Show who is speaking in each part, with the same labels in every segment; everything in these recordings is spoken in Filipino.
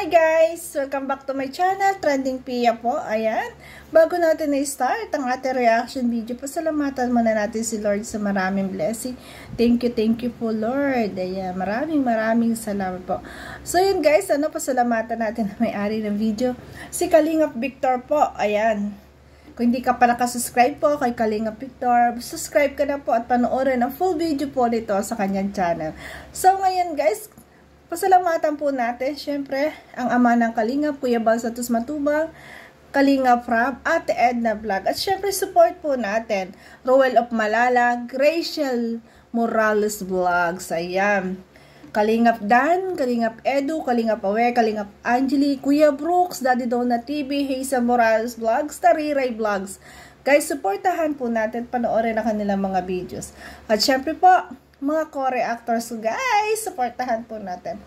Speaker 1: Hi guys! Welcome back to my channel, Trending Pia po. Ayan, bago natin na-start ang ating reaction video, pasalamatan muna natin si Lord sa maraming blessing. Thank you po Lord. Ayan, maraming salamat po. So yun guys, pasalamatan natin na may-ari ng video, si Kalingap Victor po. Ayan, kung hindi ka pa nakasubscribe po kay Kalingap Victor, subscribe ka na po at panoorin ang full video po nito sa kanyang channel. So ngayon guys, pasalamatan po natin, syempre, ang ama ng Kalingap, Kuya Bal Santos Matubang, Kalingap Rab, Ate Edna Vlog. At syempre, support po natin, Roel of Malalag, Rachel Morales Vlogs. Ayan. Kalingap Dan, Kalingap Edu, Kalingap Awe, Kalingap Angeli, Kuya Brooks, Daddy Donut TV, Hazel Morales Vlogs, Tariray Vlogs. Guys, supportahan po natin, panoorin na kanilang mga videos. At syempre po, mga core actors, guys, supportahan po natin.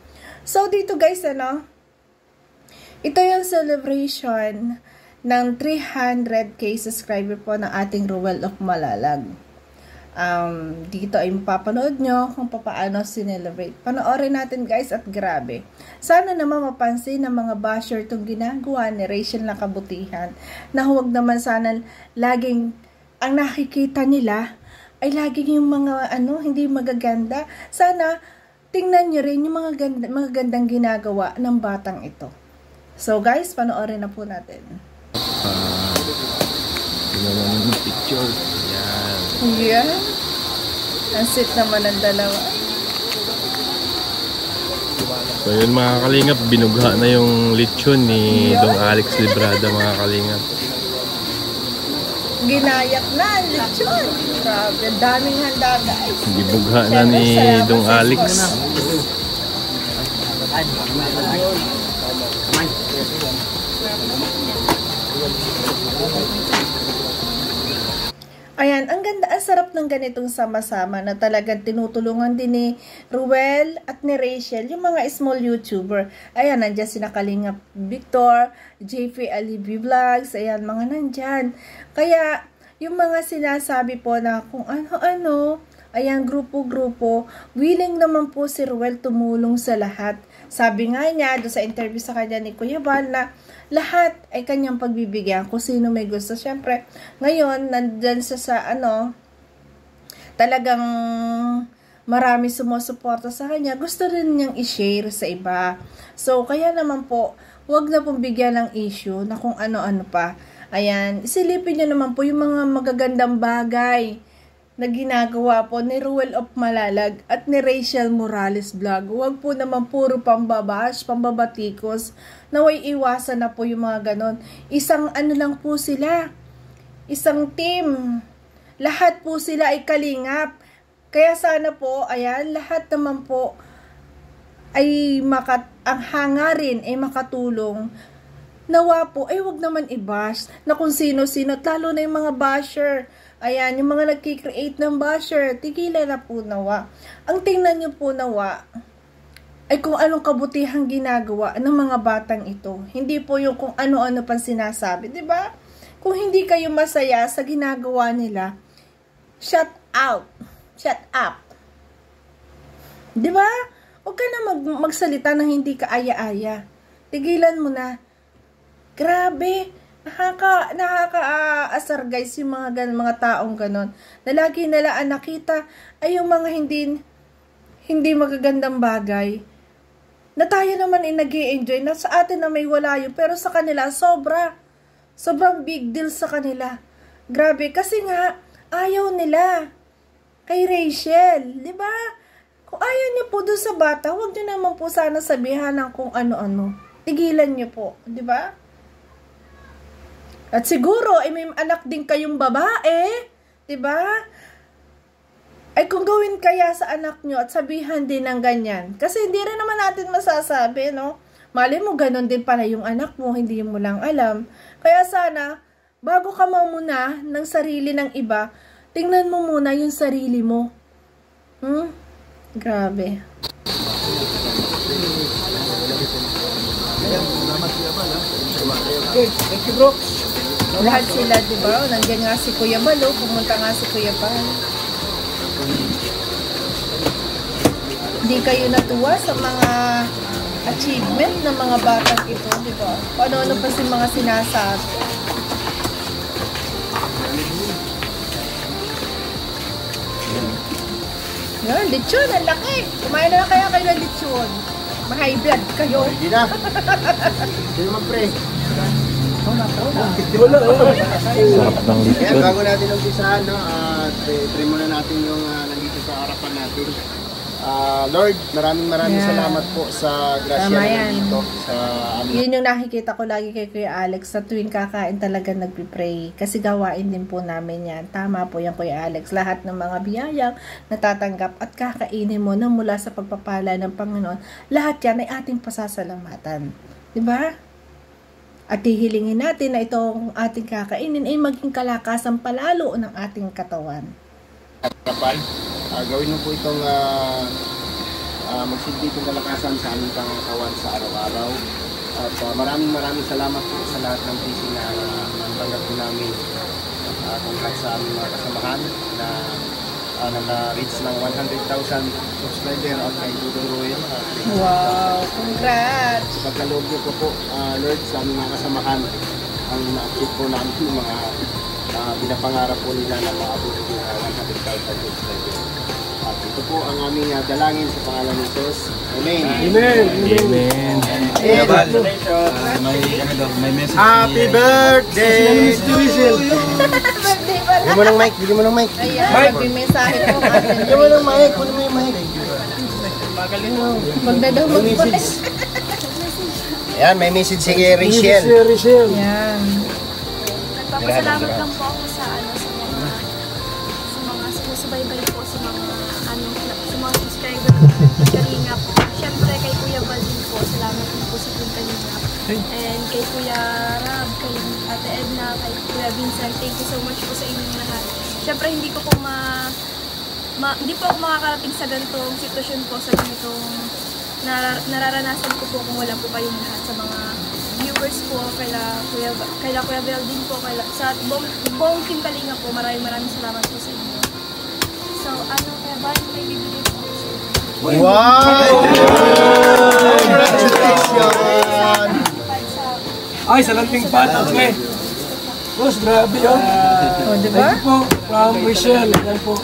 Speaker 1: So, dito guys, ito yung celebration ng 300k subscriber po ng ating Roel of Malalag. Dito ay mapapanood nyo kung paano sinelebrate. Panoorin natin guys, at grabe. Sana naman mapansin ng mga basher itong ginagawa ni Rachel na kabutihan. Na huwag naman sana laging ang nakikita nila ay laging yung mga hindi magaganda. Sana tingnan nyo rin yung mga gandang ginagawa ng batang ito. So guys, panoorin na po natin.
Speaker 2: Ginawa ng picture. Yan.
Speaker 1: Yan. Ang sweet naman ang dalawa.
Speaker 2: So yun mga kalingap, binugha na yung lechon ni Dong Alex Librada mga kalingap.
Speaker 1: Ginayak na ang lechon. Grabe, daming handa guys.
Speaker 2: Gibugha na ni Dong Alex.
Speaker 1: Ayan, ang ganda, ang sarap ng ganitong sama-sama na talagang tinutulungan din ni Ruel at ni Rachel, yung mga small YouTuber. Ayan, nandiyan sina Kalingap Victor, JP Alibi Vlogs, ayan, mga nandyan. Kaya, yung mga sinasabi po na kung ano-ano, ayan, grupo-grupo, willing naman po si Ruel tumulong sa lahat. Sabi nga niya, doon sa interview sa kanya ni Kuya Bal, na lahat ay kanyang pagbibigyan kung sino may gusto. Siyempre, ngayon, nandyan sa talagang marami sumusuporta sa kanya. Gusto rin niyang i-share sa iba. So, kaya naman po, wag na pong bigyan ng issue na kung ano-ano pa. Ayan, isilipin niyo naman po yung mga magagandang bagay na ginagawa po ni Roel of Malalag at ni Rachel Morales Vlog. Huwag po naman puro pambabash, pambabatikos. Naway iwasan na po yung mga ganon. Isang lang po sila. Isang team. Lahat po sila ay kalingap. Kaya sana po, ayan, lahat naman po ay ang hangarin ay makatulong. Nawa po, ay wag naman i-bash na kung sino-sino, lalo na yung mga basher. Ayan, yung mga nagkikreate ng basher, tigilan na po nawa. Ang tingnan nyo po nawa, ay kung anong kabutihang ginagawa ng mga batang ito. Hindi po yung kung ano-ano pang sinasabi, di ba? Kung hindi kayo masaya sa ginagawa nila, shut out. Shut up. Di ba? Huwag ka na magsalita na hindi ka aya-aya. Tigilan mo na. Grabe. Nakaka-asar guys yung mga taong ganon. Na lagi nila ang nakita ay yung mga hindi magagandang bagay. Na tayo naman ay nag-i-enjoy. Na sa atin na may wala yun. Pero sa kanila, sobrang big deal sa kanila. Grabe. Kasi nga, ayaw nila kay Rachel. Diba? Kung ayaw niyo po dun sa bata, huwag niyo naman po sana sabihan ng kung ano-ano. Tigilan niyo po. Diba? At siguro, ay may anak din kayong babae, diba? Ay kung gawin kaya sa anak nyo at sabihan din ng ganyan. Kasi hindi rin naman natin masasabi, no? Mali mo, ganun din pala yung anak mo, hindi mo lang alam. Kaya sana, bago ka mamuna ng sarili ng iba, tingnan mo muna yung sarili mo. Grabe.
Speaker 3: Okay, thank you bro.
Speaker 1: Lahat sila, di ba? Nandiyan nga si Kuya Balo, pumunta nga si Kuya Bal. Hindi kayo natuwa sa mga achievement ng mga batang ito, di ba? Ano-ano pa si mga sinasabi. Yan, lechon, ang laki. Kumain na kaya kayo ng lechon. Ma-high blood kayo.
Speaker 3: Hindi na. Hindi naman pre.
Speaker 2: Sarap ng
Speaker 3: Kaya
Speaker 2: lechon.
Speaker 3: bago natin umpisahan, no, try muna natin yung nandito sa harapan natin. Lord, maraming salamat po sa grasya
Speaker 1: Tama
Speaker 3: na
Speaker 1: yan.
Speaker 3: nandito sa amin.
Speaker 1: Yun yung nakikita ko lagi kay Kuya Alex, sa tuwing kakain talaga nagpipray. Kasi gawain din po namin yan. Tama po yan, Kuya Alex. Lahat ng mga biyayang natatanggap at kakainin mo na mula sa pagpapala ng Panginoon, lahat yan ay ating pasasalamatan. Diba? At hihilingin natin na itong ating kakainin ay maging kalakasan palalo ng ating katawan.
Speaker 3: Harapan, gawin mo po itong magsilbi itong kalakasan sa aming pangkawan sa araw-araw. At maraming salamat po sa lahat ng blessing na natanggap po namin. Congrats sa aming mga kasamahan na naka-reach ng 100,000 subscriber at kay Dudong Ruel.
Speaker 1: Wow! Congrats!
Speaker 3: Pagkaloob niyo po, Lord, sa aming mga kasamahan, ang na-achieve po namin yung mga pinapangarap po nila na maabot yung 100,000 subscriber. At ito po ang aming dalangin sa pangalan ni Jesus. Amen.
Speaker 2: Amen.
Speaker 4: May message.
Speaker 3: Happy birthday to you!
Speaker 1: Birthday pala!
Speaker 3: Bili mo ng mic, bili mo ng mic.
Speaker 1: Ayan, mag-mensahe po.
Speaker 3: Bili mo ng mic, bili mo yung mic.
Speaker 1: Magdadaw mag-put.
Speaker 3: Ayan, may message si Rachel.
Speaker 1: Yan.
Speaker 5: Nagpapasalamat lang po ako sa mga sumusubaybay po sa mga subscriber ko ng Kalingap. Siyempre kay Kuya Val din po, salamat din po sa Team Kalingap. And kay Kuya Rab, kay Ate Edna, kay Kuya Vincent, thank you so much po sa inyong lahat. Siyempre hindi ko po hindi po ako makakarating sa ganitong sitwasyon po, sa ganitong nararanasan ko po kung wala po kayong lahat sa mga viewers po, kaila Kuya Bel din po, sa buong Team Kalinga po, maraming salamat po sa inyo. So, Kuya Bal, may bibigay po ako sa inyo.
Speaker 3: Wow! Congratulations!
Speaker 4: Ay, sa lanting pat. Okay. Boss, grabe yun.
Speaker 1: O, diba?
Speaker 4: Thank you po. From Michelle. Yan po.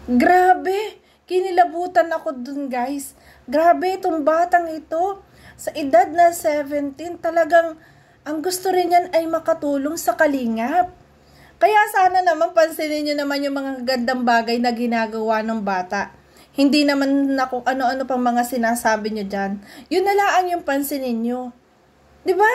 Speaker 1: Grabe! Kinilabutan ako dun, guys. Grabe, itong batang ito, sa edad na 17, talagang ang gusto rin yan ay makatulong sa Kalingap. Kaya sana naman pansinin nyo naman yung mga gandang bagay na ginagawa ng bata. Hindi naman na kung ano-ano pang mga sinasabi nyo dyan. Yun nalaan yung pansinin nyo. Diba?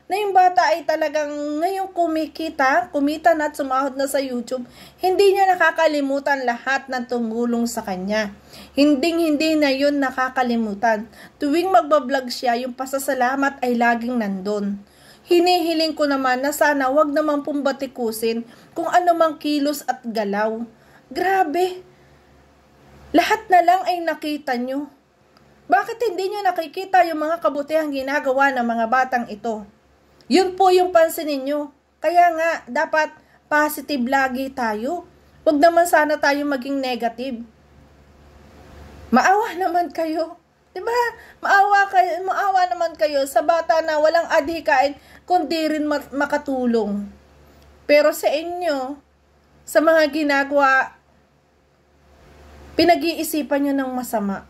Speaker 1: Na yung bata ay talagang ngayong kumita na at sumahod na sa YouTube, hindi niya nakakalimutan lahat ng tumulong sa kanya. Hindi na yun nakakalimutan. Tuwing magbablog siya, yung pasasalamat ay laging nandun. Hinihiling ko naman na sana wag naman pong batikusin kung ano mang kilos at galaw. Grabe! Lahat na lang ay nakita nyo. Bakit hindi nyo nakikita yung mga kabutihang ginagawa ng mga batang ito? Yun po yung pansinin nyo. Kaya nga, dapat positive lagi tayo. Huwag naman sana tayo maging negative. Maawa naman kayo. Diba? Maawa naman kayo sa bata na walang adhikain kundi rin makatulong. Pero sa inyo, sa mga ginagawa, pinag-iisipan nyo ng masama.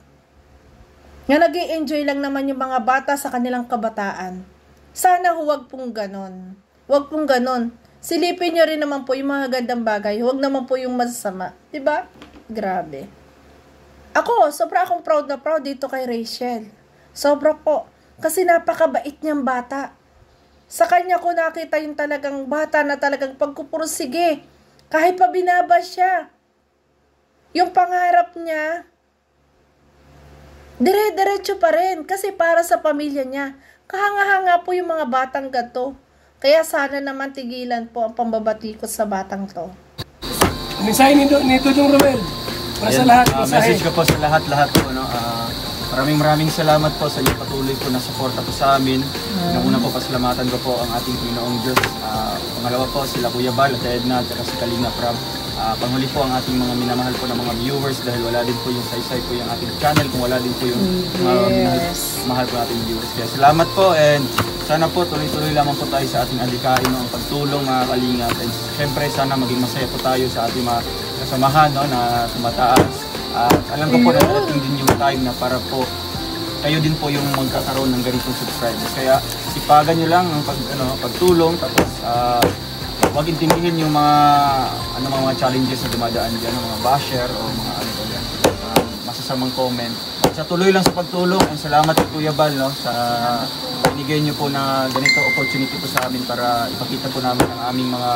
Speaker 1: Nga nag-i-enjoy lang naman yung mga bata sa kanilang kabataan. Sana huwag pong ganon. Huwag pong ganon. Silipin nyo rin naman po yung mga gandang bagay. Huwag naman po yung masama. Diba? Grabe. Ako, sobra akong proud na proud dito kay Rachel. Sobra po. Kasi napakabait niyang bata. Sa kanya ko nakita yung talagang bata na talagang pagkupursige. Kahit pa binaba siya. Yung pangarap niya, dire-diretso pa rin. Kasi para sa pamilya niya. Kahanga-hanga po yung mga batang gato. Kaya sana naman tigilan po ang pambabatikot sa batang to.
Speaker 4: Mensahe ni Dudong Ruel. Para sa lahat.
Speaker 6: Message ko po sa lahat po, no? Maraming salamat po sa inyong patuloy po na suporta po sa amin. Una po pasalamatan ko po ang ating Pinoong Diyos. Pangalawa po sila Kuya Bal at Edna at si Kalinga Prab. Panghuli po ang ating mga minamahal po ng mga viewers dahil wala din po yung saysay po yung ating channel kung wala din po yung mahal po nating viewers. Kaya salamat po and sana po tuloy-tuloy lamang po tayo sa ating adikain ang pagtulong mga kalingap. And syempre sana maging masaya po tayo sa ating mga kasamahan na tumataas. At alam ko po na darating din yung time na para po kayo din po yung magkakaroon ng ganitong subscribers. Kaya sipagan nyo lang ang pagtulong tapos huwag intindihin yung mga challenges na dumadaan dyan, mga basher o mga masasamang comment. At sa tuloy lang sa pagtulong, and salamat kay Kuya Bal sa binigay nyo po na ganito opportunity po sa amin para ipakita po namin ang aming mga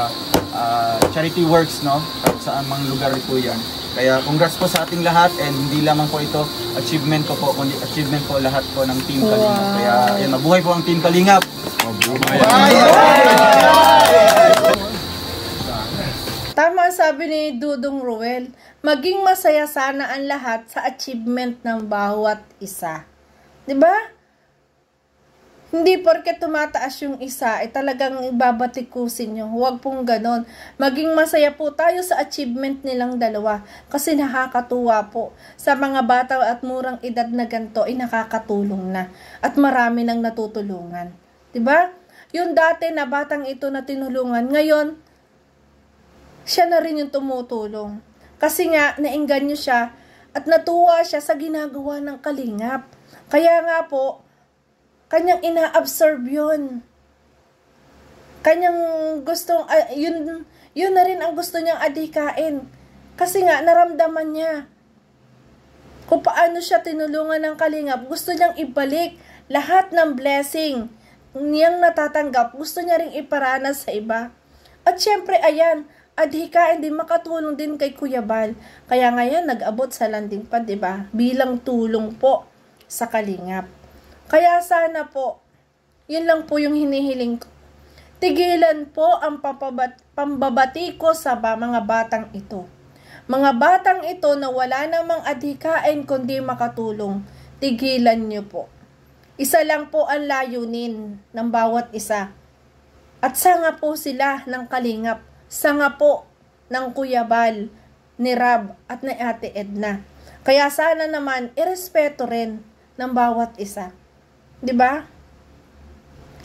Speaker 6: charity works kahit saan mang lugar po yan. Kaya congrats po sa ating lahat and hindi lamang po ito achievement ko po, kundi achievement po lahat po ng Team Kalingap. Kaya yan, mabuhay po ang Team Kalingap!
Speaker 1: Tama sabi ni Dudong Ruel, maging masaya sana ang lahat sa achievement ng bawat isa. 'Di ba? Hindi porke tumataas yung isa, talagang ibabatikusin nyo. Huwag pong ganon. Maging masaya po tayo sa achievement nilang dalawa. Kasi nakakatuwa po. Sa mga bata at murang edad na ganito, nakakatulong na. At marami nang natutulungan. 'Di ba? Yung dati na batang ito na tinulungan, ngayon, siya na rin yung tumutulong. Kasi nga, naengganyo siya at natuwa siya sa ginagawa ng Kalingap. Kaya nga po, kanyang ina-absorb yun. Kanyang gustong, yun na rin ang gusto niyang adhikain. Kasi nga, naramdaman niya kung paano siya tinulungan ng Kalingap. Gusto niyang ibalik lahat ng blessing niyang natatanggap. Gusto niya ring iparanas sa iba. At syempre, ayan, adhikain din, makatulong din kay Kuya Bal. Kaya ngayon, nag-abot sa landing pad, diba? Bilang tulong po sa Kalingap. Kaya sana po, yun lang po yung hinihiling ko. Tigilan po ang pambabati ko sa mga batang ito. Mga batang ito na wala namang adhikain kundi makatulong. Tigilan nyo po. Isa lang po ang layunin ng bawat isa. At sanga po sila ng Kalingap. Sanga po ng Kuya Bal, ni Rab at ni Ate Edna. Kaya sana naman irespeto rin ng bawat isa. 'Di ba?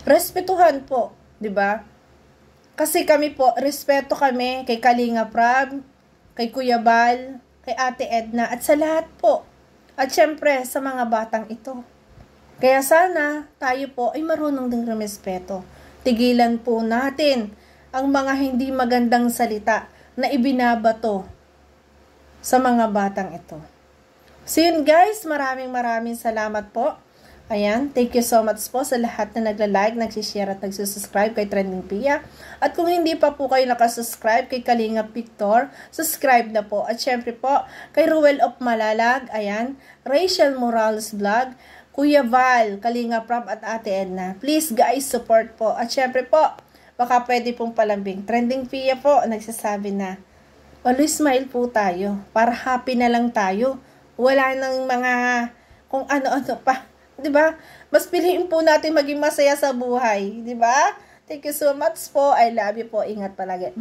Speaker 1: Respetuhan po, 'di ba? Kasi kami po, respeto kami kay Kalinga Prab, kay Kuya Bal, kay Ate Edna at sa lahat po. At syempre sa mga batang ito. Kaya sana tayo po ay marunong ding rumespeto. Tigilan po natin ang mga hindi magandang salita na ibinabato sa mga batang ito. So yun guys, maraming salamat po. Ayan, thank you so much po sa lahat na nagla-like, nagsishare at nagsusubscribe kay Trending Pia. At kung hindi pa po kayo nakasubscribe kay Kalingap Victor, subscribe na po. At syempre po, kay Ruel of Malalag, ayan, Rachel Morales Vlog, Kuya Val, Kalinga Prab at Ate Edna. Please guys, support po. At syempre po, baka pwede pong palambing. Trending Pia po, nagsasabi na, always smile po tayo, para happy na lang tayo. Wala nang mga kung ano-ano pa. 'Di ba? Mas piliin po natin maging masaya sa buhay, 'di ba? Thank you so much po. I love you po. Ingat palagi.